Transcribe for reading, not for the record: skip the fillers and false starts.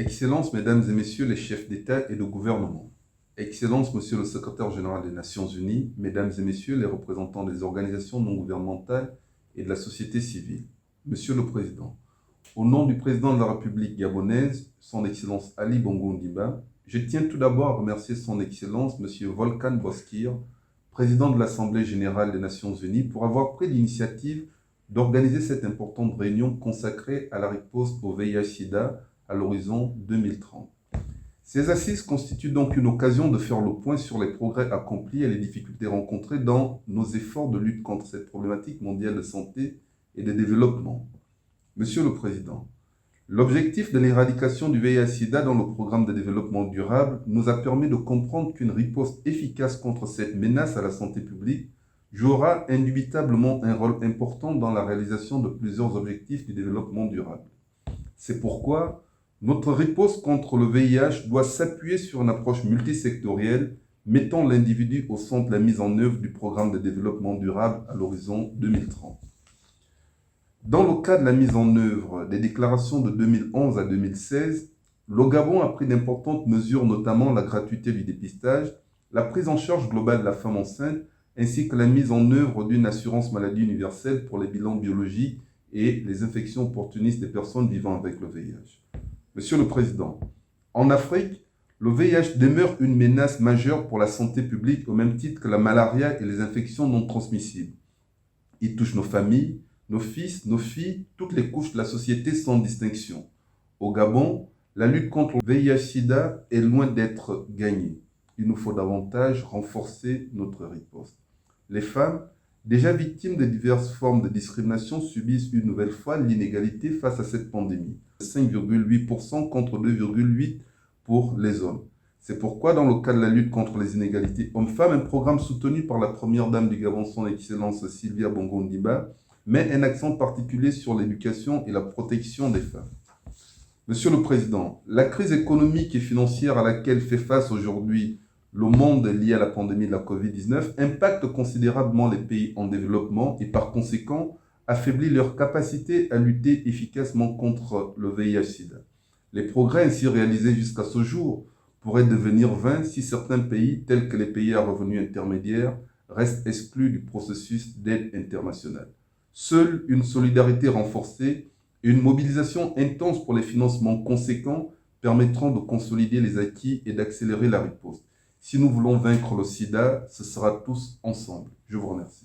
Excellences, Mesdames et Messieurs les chefs d'État et de gouvernement, Excellences, Monsieur le Secrétaire général des Nations Unies, Mesdames et Messieurs les représentants des organisations non gouvernementales et de la société civile, Monsieur le Président, au nom du Président de la République gabonaise, Son Excellence Ali Bongo Ondimba, je tiens tout d'abord à remercier Son Excellence Monsieur Volkan Bozkır, Président de l'Assemblée générale des Nations Unies, pour avoir pris l'initiative d'organiser cette importante réunion consacrée à la riposte au VIH-Sida à l'horizon 2030. Ces assises constituent donc une occasion de faire le point sur les progrès accomplis et les difficultés rencontrées dans nos efforts de lutte contre cette problématique mondiale de santé et de développement. Monsieur le Président, l'objectif de l'éradication du VIH-Sida dans le programme de développement durable nous a permis de comprendre qu'une riposte efficace contre cette menace à la santé publique jouera indubitablement un rôle important dans la réalisation de plusieurs objectifs du développement durable. C'est pourquoi notre riposte contre le VIH doit s'appuyer sur une approche multisectorielle mettant l'individu au centre de la mise en œuvre du programme de développement durable à l'horizon 2030. Dans le cas de la mise en œuvre des déclarations de 2011 à 2016, le Gabon a pris d'importantes mesures, notamment la gratuité du dépistage, la prise en charge globale de la femme enceinte, ainsi que la mise en œuvre d'une assurance maladie universelle pour les bilans biologiques et les infections opportunistes des personnes vivant avec le VIH. Monsieur le Président, en Afrique, le VIH demeure une menace majeure pour la santé publique au même titre que la malaria et les infections non transmissibles. Il touche nos familles, nos fils, nos filles, toutes les couches de la société sans distinction. Au Gabon, la lutte contre le VIH-Sida est loin d'être gagnée. Il nous faut davantage renforcer notre riposte. Les femmes, déjà victimes de diverses formes de discrimination, subissent une nouvelle fois l'inégalité face à cette pandémie. 5,8% contre 2,8% pour les hommes. C'est pourquoi, dans le cadre de la lutte contre les inégalités hommes-femmes, un programme soutenu par la première dame du Gabon, Son Excellence Sylvia Bongo Ondimba, met un accent particulier sur l'éducation et la protection des femmes. Monsieur le Président, la crise économique et financière à laquelle fait face aujourd'hui le monde lié à la pandémie de la Covid-19 impacte considérablement les pays en développement et par conséquent affaiblit leur capacité à lutter efficacement contre le VIH-Sida. Les progrès ainsi réalisés jusqu'à ce jour pourraient devenir vains si certains pays, tels que les pays à revenus intermédiaires, restent exclus du processus d'aide internationale. Seule une solidarité renforcée et une mobilisation intense pour les financements conséquents permettront de consolider les acquis et d'accélérer la riposte. Si nous voulons vaincre le sida, ce sera tous ensemble. Je vous remercie.